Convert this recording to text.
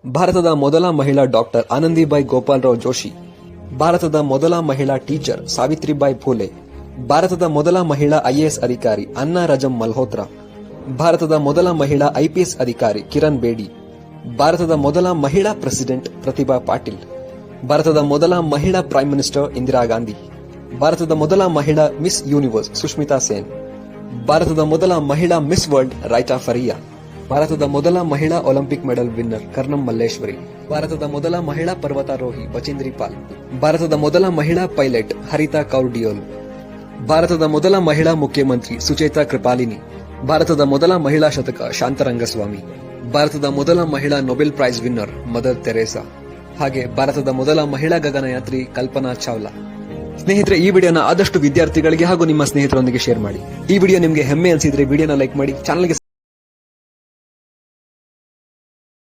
ಭಾರತದ ಮೊದಲ ಮಹಿಳಾ ಡಾಕ್ಟರ್ ಆನಂದಿಬಾಯಿ ಗೋಪಾಲರಾವ್ ಜೋಶಿ, ಭಾರತದ ಮೊದಲ ಮಹಿಳಾ ಟೀಚರ್ ಸಾವಿತ್ರಿಬಾಯಿ ಫೂಲೆ, ಭಾರತದ ಮೊದಲ ಮಹಿಳಾ ಐಎಎಸ್ ಅಧಿಕಾರಿ ಅನ್ನಾ ರಜಂ ಮಲ್ಹೋತ್ರಾ, ಭಾರತದ ಮೊದಲ ಮಹಿಳಾ ಐಪಿಎಸ್ ಅಧಿಕಾರಿ ಕಿರಣ್ ಬೇಡಿ, ಭಾರತದ ಮೊದಲ ಮಹಿಳಾ ಪ್ರೆಸಿಡೆಂಟ್ ಪ್ರತಿಭಾ ಪಾಟೀಲ್, ಭಾರತದ ಮೊದಲ ಮಹಿಳಾ ಪ್ರೈಮ್ ಮಿನಿಸ್ಟರ್ ಇಂದಿರಾ ಗಾಂಧಿ, ಭಾರತದ ಮೊದಲ ಮಹಿಳಾ ಮಿಸ್ ಯೂನಿವರ್ಸ್ ಸುಷ್ಮಿತಾ ಸೇನ್, ಭಾರತದ ಮೊದಲ ಮಹಿಳಾ ಮಿಸ್ ವರ್ಲ್ಡ್ ರೈಟಾ ಫರಿಯಾ, ಭಾರತದ ಮೊದಲ ಮಹಿಳಾ ಒಲಿಂಪಿಕ್ ಮೆಡಲ್ ವಿನ್ನರ್ ಕರ್ನಂ ಮಲ್ಲೇಶ್ವರಿ, ಭಾರತದ ಮೊದಲ ಮಹಿಳಾ ಪರ್ವತಾರೋಹಿ ಬಚೇಂದ್ರಿ ಪಾಲ್, ಭಾರತದ ಮೊದಲ ಮಹಿಳಾ ಪೈಲಟ್ ಹರಿತಾ ಕೌರ್ ಡಿಯೋಲ್, ಭಾರತದ ಮೊದಲ ಮಹಿಳಾ ಮುಖ್ಯಮಂತ್ರಿ ಸುಚೇತಾ ಕೃಪಾಲಿನಿ, ಭಾರತದ ಮೊದಲ ಮಹಿಳಾ ಶತಕ ಶಾಂತರಂಗಸ್ವಾಮಿ, ಭಾರತದ ಮೊದಲ ಮಹಿಳಾ Nobel prize winner Mother Teresa, ಹಾಗೆ ಭಾರತದ ಮೊದಲ ಮಹಿಳಾ ಗಗನಯಾತ್ರಿ ಕಲ್ಪನಾ ಚಾವ್ಲಾ. ಸ್ನೇಹಿತರೆ, ಈ ವಿಡಿಯೋನ ಆದಷ್ಟು ವಿದ್ಯಾರ್ಥಿಗಳಿಗೆ ಹಾಗೂ ನಿಮ್ಮ ಸ್ನೇಹಿತರೊಂದಿಗೆ ಶೇರ್ ಮಾಡಿ. ಈ ವಿಡಿಯೋ ನಿಮಗೆ ಹೆಮ್ಮೆ ಅನಿಸಿದ್ರೆ ವಿಡಿಯೋನ ಲೈಕ್ ಮಾಡಿ, ಚಾನಲ್ಗೆ